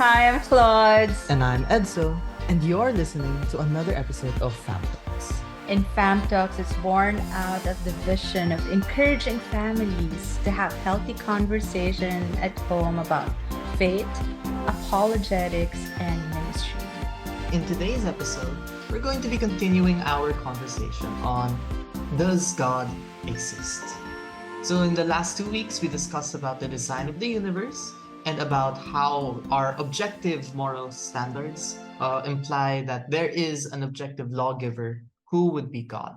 Hi, I'm Claude. And I'm Edzo, and you're listening to another episode of FamTalks. In FamTalks, it's born out of the vision of encouraging families to have healthy conversation at home about faith, apologetics, and ministry. In today's episode, we're going to be continuing our conversation on Does God Exist? So in the last 2 weeks, we discussed about the design of the universe and about how our objective moral standards imply that there is an objective lawgiver who would be God.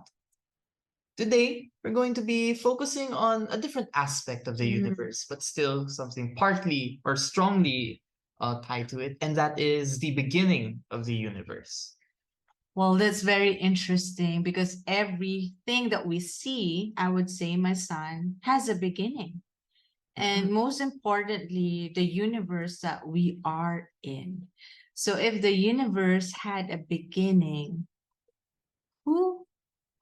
Today, we're going to be focusing on a different aspect of the universe, but still something partly or strongly tied to it, and that is the beginning of the universe. Well, that's very interesting because everything that we see, I would say, my son, has a beginning. And most importantly, the universe that we are in. So if the universe had a beginning, who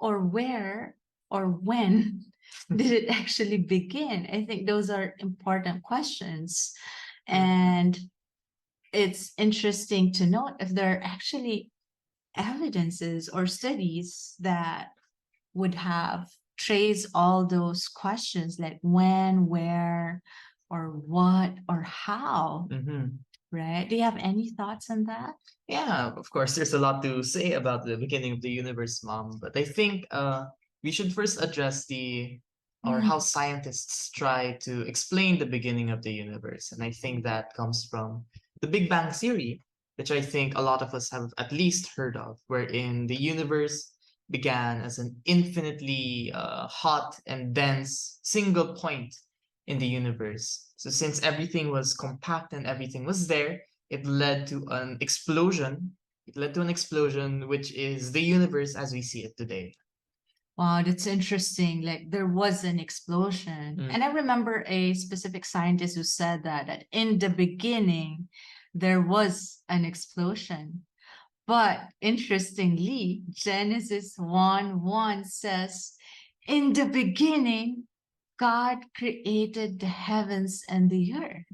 or where or when did it actually begin? I think those are important questions. And it's interesting to note if there are actually evidences or studies that would have traced all those questions like when, where, or what, or how, right? Do you have any thoughts on that? Yeah, of course, there's a lot to say about the beginning of the universe, Mom. But I think we should first address or how scientists try to explain the beginning of the universe. And I think that comes from the Big Bang Theory, which I think a lot of us have at least heard of, wherein the universe began as an infinitely hot and dense single point in the universe. So since everything was compact and everything was there, it led to an explosion. It led to an explosion, which is the universe as we see it today. Wow, that's interesting. Like there was an explosion. And I remember a specific scientist who said that in the beginning, there was an explosion. But interestingly, Genesis 1:1 says, in the beginning, God created the heavens and the earth.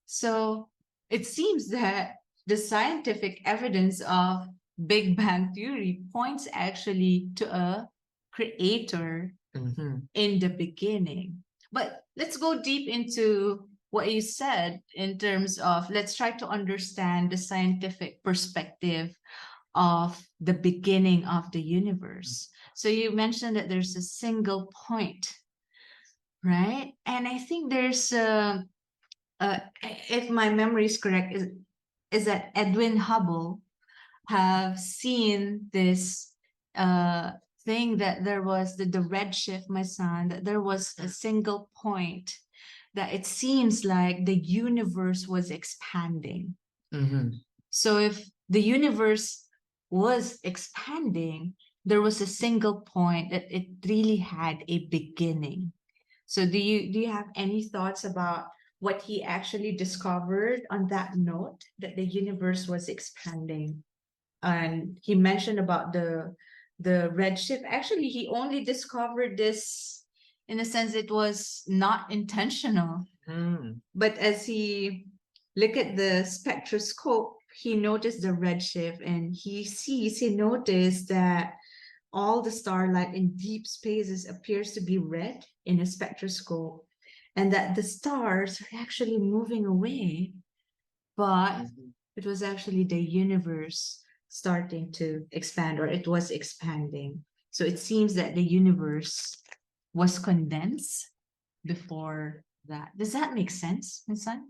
So it seems that the scientific evidence of Big Bang Theory points actually to a creator in the beginning. But let's go deep into what you said in terms of let's try to understand the scientific perspective of the beginning of the universe. So you mentioned that there's a single point, right? And I think there's if my memory is correct, is that Edwin Hubble have seen this uh, thing that there was the redshift, my son, that there was a single point that it seems like the universe was expanding. So if the universe was expanding, there was a single point that it really had a beginning. So do you have any thoughts about what he actually discovered on that note that the universe was expanding? And he mentioned about the redshift. Actually, he only discovered this in a sense it was not intentional. But as he looked at the spectroscope, he noticed the redshift and he noticed that all the starlight in deep spaces appears to be red in a spectroscope and that the stars are actually moving away, but it was actually the universe starting to expand, or it was expanding. So it seems that the universe was condensed before that. Does that make sense, my son?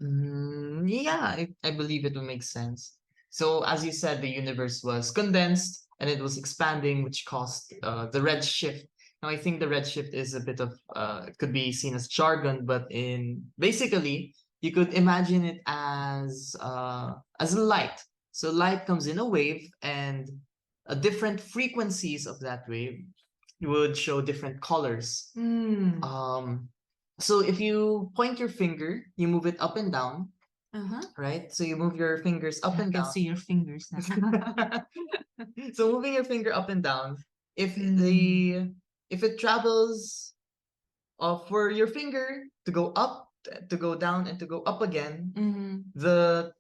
Yeah, I believe it will make sense. So, as you said, the universe was condensed and it was expanding, which caused the red shift. Now, I think the red shift is a bit of could be seen as jargon, but in basically you could imagine it as a light. So light comes in a wave, and different frequencies of that wave would show different colors. So if you point your finger, you move it up and down, right? So you move your fingers up I and can down. see your fingers now. So moving your finger up and down, if the if it travels for your finger to go up, to go down, and to go up again, the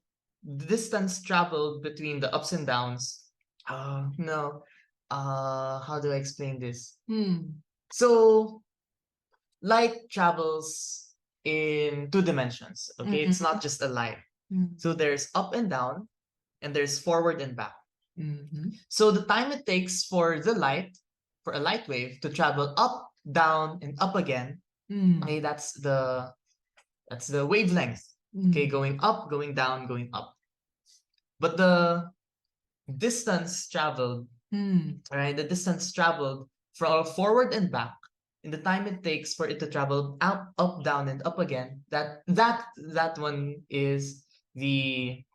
the distance traveled between the ups and downs. No. How do I explain this? Hmm. So light travels in two dimensions. Okay, it's not just a light. Mm. So there's up and down, and there's forward and back. Mhm. So the time it takes for the light, for a light wave to travel up, down, and up again, okay, Mm. that's the wavelength. Okay, Mm. going up, going down, going up. But the distance traveled, Mm. right? The distance traveled from forward and back, in the time it takes for it to travel up, down, and up again. That one is the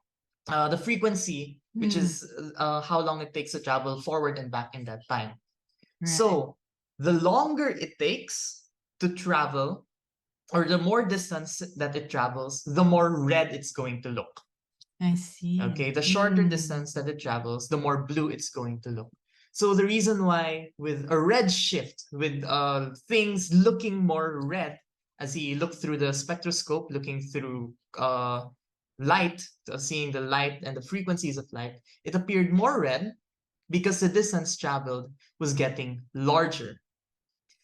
frequency, which Mm. is how long it takes to travel forward and back in that time. Right. So the longer it takes to travel, or the more distance that it travels, the more red it's going to look. I see. Okay, the shorter Mm. distance that it travels, the more blue it's going to look. So the reason why with a red shift, with things looking more red, as he looked through the spectroscope, looking through light, seeing the light and the frequencies of light, it appeared more red because the distance traveled was getting larger.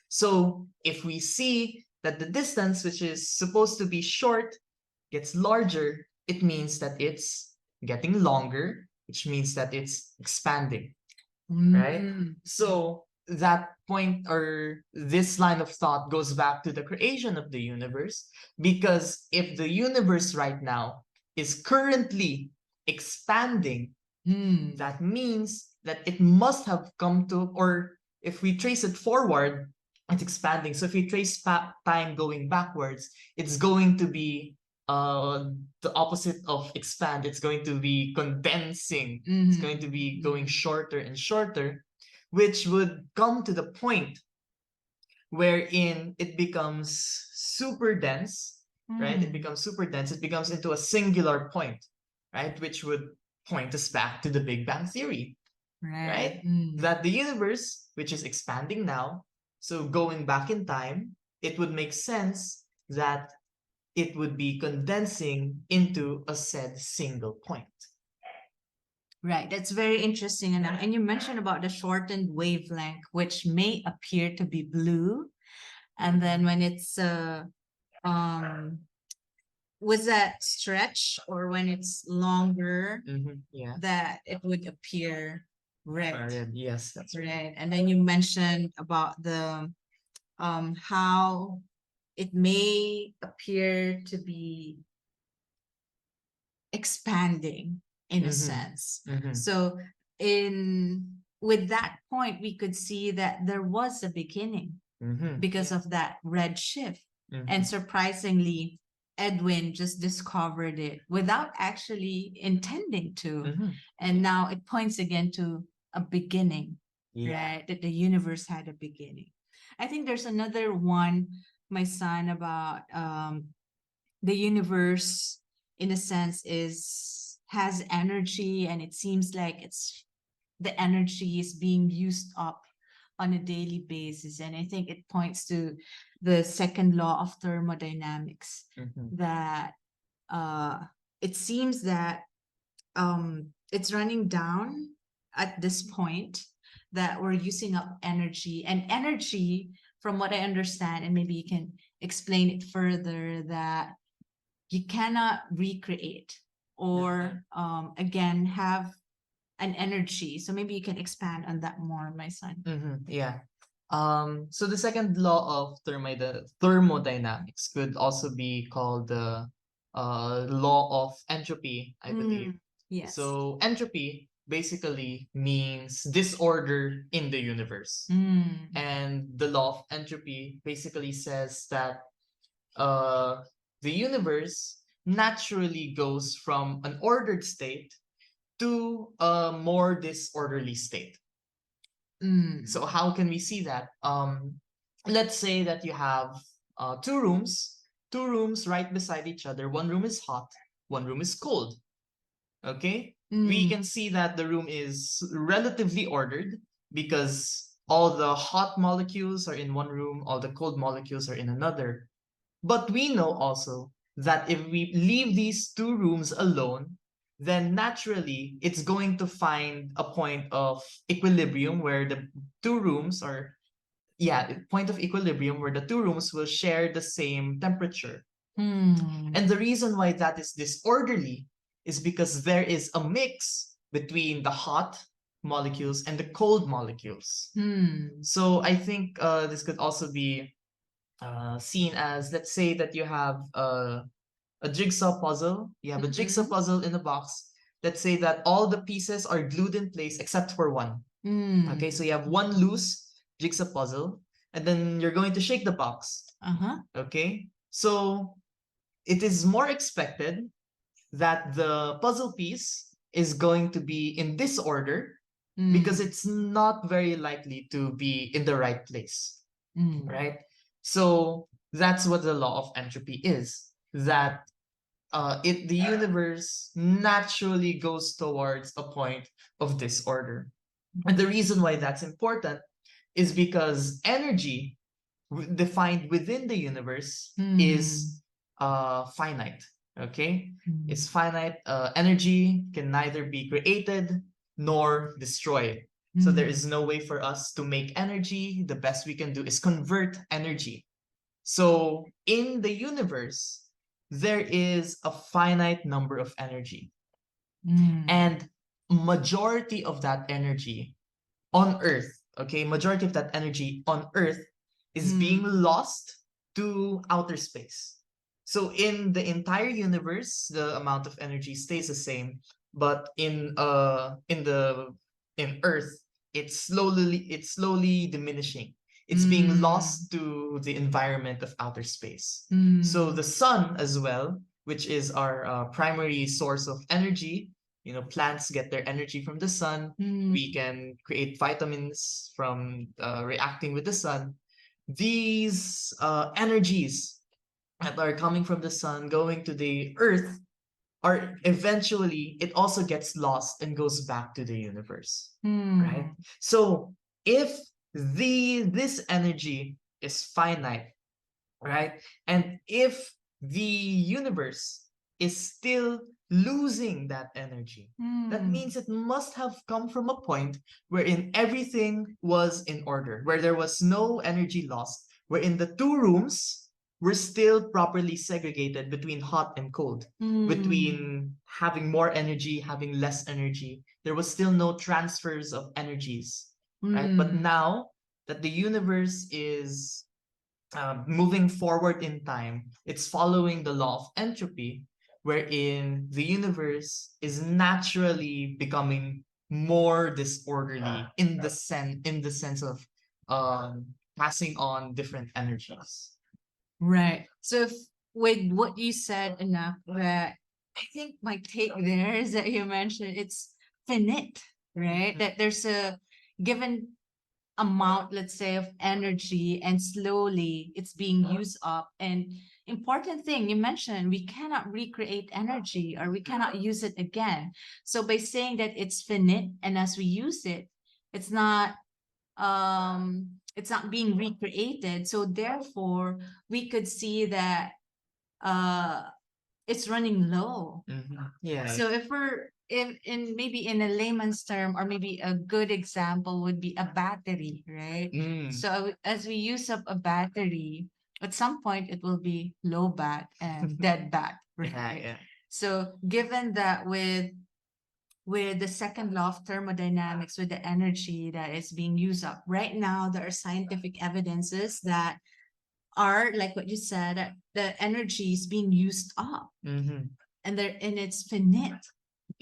So if we see that the distance, which is supposed to be short, gets larger, it means that it's getting longer, which means that it's expanding, right? Mm. So that point, or this line of thought, goes back to the creation of the universe, because if the universe right now is currently expanding, Mm. that means that it must have come to, or if we trace it forward, it's expanding. So if we trace time going backwards, it's going to be the opposite of expand. It's going to be condensing. It's going to be going Mhm. shorter and shorter, which would come to the point wherein it becomes super dense, right? It Mm. becomes super dense. It becomes into a singular point, right? Which would point us back to the Big Bang Theory, Right. right? Mm. That the universe, which is expanding now, so going back in time, it would make sense that it would be condensing into a said single point. Right. That's very interesting enough. And you mentioned about the shortened wavelength, which may appear to be blue. And then when it's um was that stretch, or when it's longer, Yeah. that it would appear red. Yes, that's right. Right. And then you mentioned about the how it may appear to be expanding in a sense. So in with that point, we could see that there was a beginning because of that red shift. And surprisingly, Edwin just discovered it without actually intending to. And now it points again to a beginning, Yeah. right? That the universe had a beginning. I think there's another one, my son, about the universe in a sense is has energy, and it seems like it's the energy is being used up on a daily basis. And I think it points to the second law of thermodynamics, that uh, it seems that it's running down at this point, that we're using up energy. And energy, from what I understand, and maybe you can explain it further, that you cannot recreate or again have an energy. So maybe you can expand on that more, my son. Yeah. So the second law of thermodynamics could also be called the law of entropy, I believe. Yes. So entropy basically means disorder in the universe. And the law of entropy basically says that uh, the universe naturally goes from an ordered state to a more disorderly state. So how can we see that? Let's say that you have two rooms right beside each other. One room is hot, one room is cold. Okay? We can see that the room is relatively ordered because all the hot molecules are in one room, all the cold molecules are in another. But we know also that if we leave these two rooms alone, then naturally it's going to find a point of equilibrium where the two rooms or yeah, point of equilibrium where the two rooms will share the same temperature. And the reason why that is disorderly is because there is a mix between the hot molecules and the cold molecules. So I think this could also be seen as, let's say that you have a jigsaw puzzle. You have a jigsaw puzzle in a box. Let's say that all the pieces are glued in place except for one. Okay, so you have one loose jigsaw puzzle, and then you're going to shake the box. Okay, so it is more expected that the puzzle piece is going to be in disorder because it's not very likely to be in the right place, right? So that's what the law of entropy is. That the universe naturally goes towards a point of disorder. And the reason why that's important is because energy defined within the universe is finite. Okay, it's finite. Energy can neither be created nor destroyed. So there is no way for us to make energy. The best we can do is convert energy. So in the universe, there is a finite number of energy, and majority of that energy on Earth, okay, majority of that energy on Earth is being lost to outer space. So in the entire universe, the amount of energy stays the same, but in Earth, it's slowly diminishing. It's being lost to the environment of outer space. So the sun as well, which is our primary source of energy, plants get their energy from the sun. We can create vitamins from reacting with the sun. These energies that are coming from the sun going to the earth are eventually, it also gets lost and goes back to the universe, right? So if this energy is finite, right? And if the universe is still losing that energy, that means it must have come from a point wherein everything was in order, where there was no energy lost, wherein the two rooms were still properly segregated between hot and cold, between having more energy, having less energy. There was still no transfers of energies, right? But now that the universe is moving forward in time, it's following the law of entropy, wherein the universe is naturally becoming more disorderly in the sense of passing on different energies. Right. So if, with what you said, enough that I think my take there is that you mentioned it's finite, right? That there's a given amount, let's say, of energy, and slowly it's being used up. And important thing you mentioned, we cannot recreate energy, or we cannot use it again. So by saying that it's finite, and as we use it, it's not being recreated, so therefore we could see that uh it's running low. Yeah. So if we're in maybe in a layman's term, or maybe a good example would be a battery, right? So as we use up a battery, at some point it will be low bat and dead bat, Yeah, right? yeah. So given that with the second law of thermodynamics, with the energy that is being used up right now, there are scientific evidences that are like what you said, that the energy is being used up, and it's finite,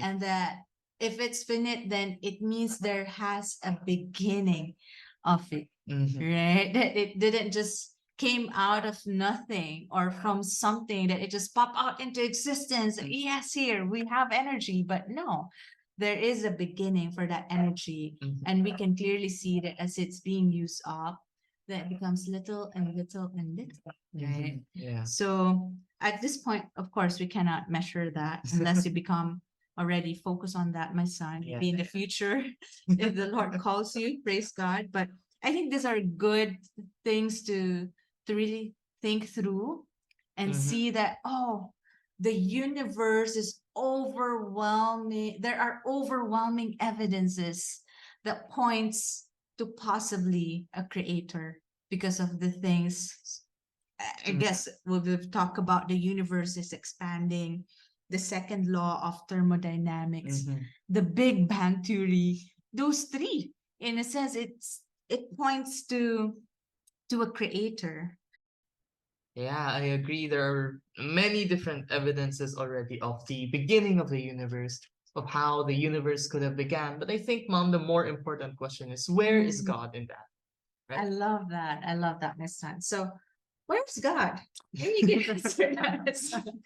and that if it's finite, then it means there has a beginning of it, right? That it didn't just came out of nothing, or from something that it just popped out into existence. Yes, here we have energy, but no, there is a beginning for that energy. And we can clearly see that as it's being used up, that becomes little and little and little, right? Yeah. So at this point, of course, we cannot measure that unless you become already focused on that, my son. Yeah. Maybe in the future, if the Lord calls you, praise God. But I think these are good things to really think through and see that, oh, the universe is overwhelming. There are overwhelming evidences that points to possibly a creator because of the things. I guess we've talked about the universe is expanding, the second law of thermodynamics, Mhm. the Big Bang theory. Those three, in a sense, it points to a creator. Yeah, I agree. There are many different evidences already of the beginning of the universe, of how the universe could have began. But I think, Mom, the more important question is where is Mm, God in that, I right? love that. I love that, Miss Sun. So, where's God? Can you give us that, Miss Sun?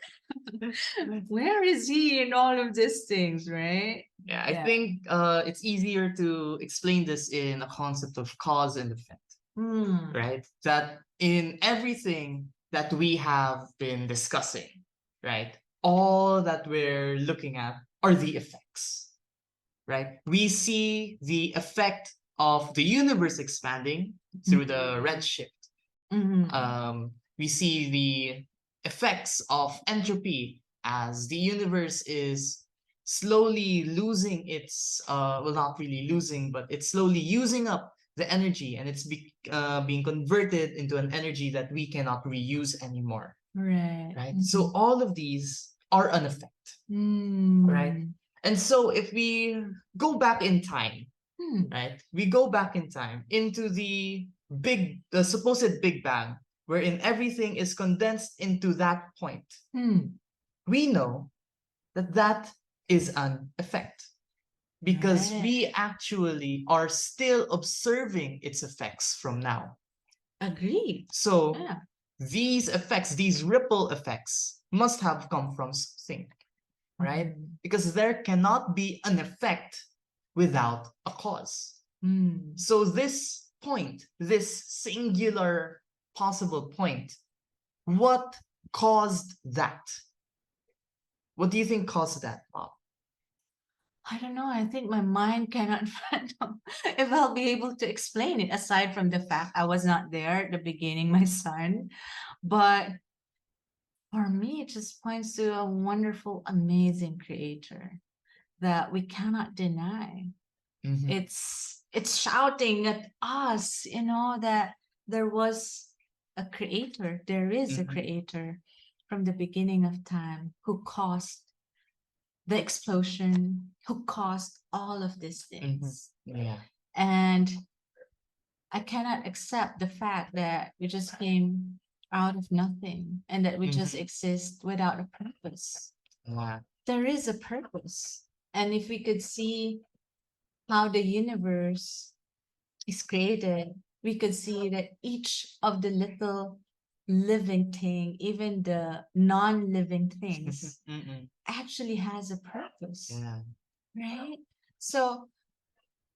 Where is He in all of these things, right? Yeah, I Yeah. think it's easier to explain this in a concept of cause and effect, Hmm. right? That in everything that we have been discussing, right? All that we're looking at are the effects, right? We see the effect of the universe expanding through the redshift. Mhm. We see the effects of entropy as the universe is slowly losing its, well, not really losing, but it's slowly using up the energy and it's being converted into an energy that we cannot reuse anymore, Right. right? So all of these are an effect, right? Mm. And so if we go back in time, Hmm. right? We go back in time into the supposed Big Bang, wherein everything is condensed into that point. Hmm. We know that that is an effect because Right. we actually are still observing its effects from now. Agreed. So Yeah. these effects, these ripple effects, must have come from something, right? Mhm. Because there cannot be an effect without a cause. Hmm. So this point, this singular possible point, what caused that? What do you think caused that, Bob? I don't know. I think my mind cannot fathom if I'll be able to explain it, aside from the fact I was not there at the beginning, my son. But for me, it just points to a wonderful, amazing creator that we cannot deny. Mm-hmm, It's shouting at us, that there was a creator, there is a mm-hmm, creator from the beginning of time who caused the explosion, who caused all of these mm-hmm. things. Yeah. And I cannot accept the fact that we just came out of nothing and that we just Mm-hmm. exist without a purpose. Yeah. There is a purpose. And if we could see how the universe is created, we could see that each of the little living thing, even the non-living things, Mm-mm. actually has a purpose, Yeah. right? So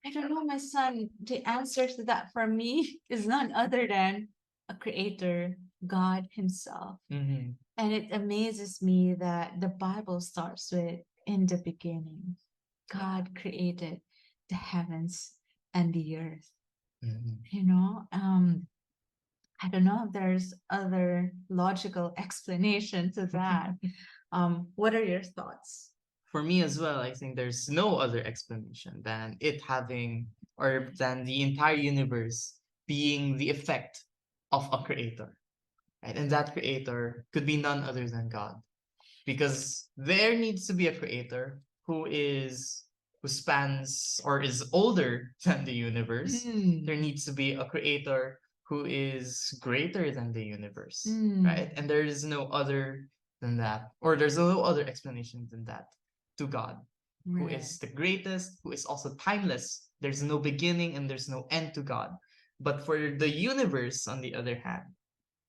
I don't know, my son, the answer to that for me is none other than a creator, God Himself. Mm-hmm. And it amazes me that the Bible starts with in the beginning, God created the heavens and the earth. Mm-hmm. You know, I don't know if there's other logical explanation to that. What are your thoughts? For me as well, I think there's no other explanation than it having, or than the entire universe being the effect of a creator, right? And that creator could be none other than God. Because there needs to be a creator who spans or is older than the universe. Mm, There needs to be a creator who is greater than the universe, mm, right? And there is no other than that, or there's no other explanation than that to God, who right. is the greatest, who is also timeless. There's no beginning and there's no end to God. But for the universe, on the other hand,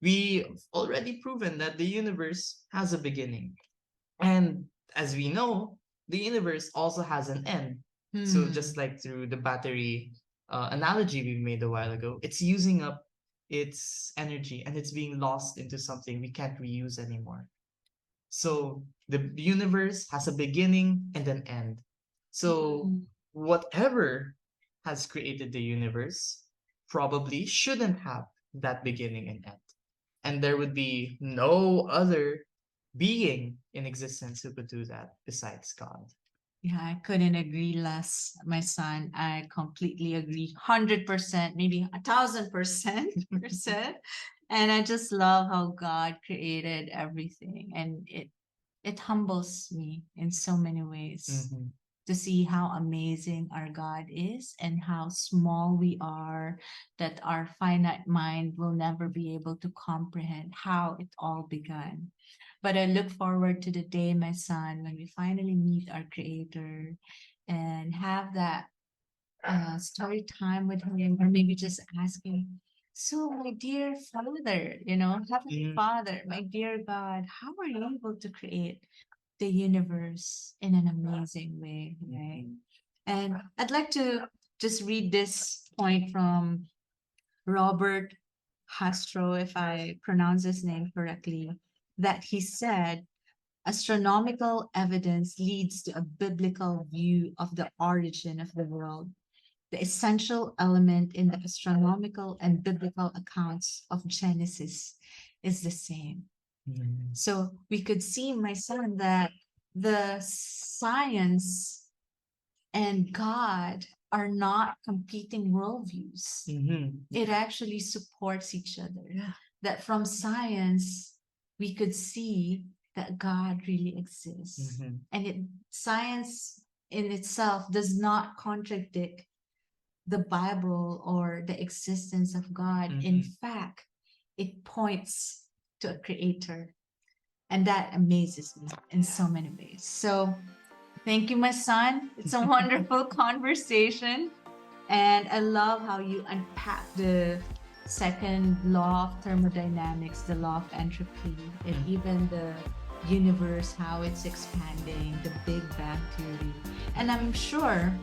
we've already proven that the universe has a beginning. And as we know, the universe also has an end. So just Hmm, like through the battery analogy we made a while ago, it's using up its energy and it's being lost into something we can't reuse anymore. So the universe has a beginning and an end. So mm, whatever has created the universe probably shouldn't have that beginning and end. And there would be no other being in existence who could do that besides God. Yeah, I couldn't agree less, my son. I completely agree, 100%, maybe 1,000%. And I just love how God created everything, and it humbles me in so many ways Mhm. to see how amazing our God is and how small we are, that our finite mind will never be able to comprehend how it all began. But I look forward to the day, my son, when we finally meet our Creator and have that story time with Him, or maybe just asking, so, my dear Father, Heavenly Mhm. Father, my dear God, how are you able to create the universe in an amazing way, right? And I'd like to just read this point from Robert Hastro, if I pronounce his name correctly, that he said, astronomical evidence leads to a biblical view of the origin of the world. The essential element in the astronomical and biblical accounts of Genesis is the same. Mhm. So we could see, my son, that the science and God are not competing worldviews. Mhm. It actually supports each other. Yeah. That from science, we could see that God really exists. Mhm. And science in itself does not contradict the Bible or the existence of God. In Mhm. fact, it points to a creator. And that amazes me in so many ways. So thank you, my son. It's a wonderful conversation. And I love how you unpack the second law of thermodynamics, the law of entropy, and even the universe, how it's expanding, the Big Bang Theory. And I'm sure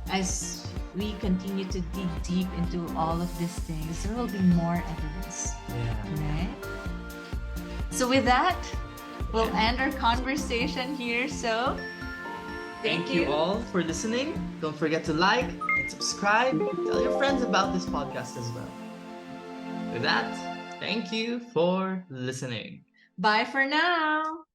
as we continue to dig deep into all of these things, there will be more evidence, Yeah. right? So, with that, we'll end our conversation here. So, Thank you all for listening. Don't forget to like and subscribe. Tell your friends about this podcast as well. With that, thank you for listening. Bye for now.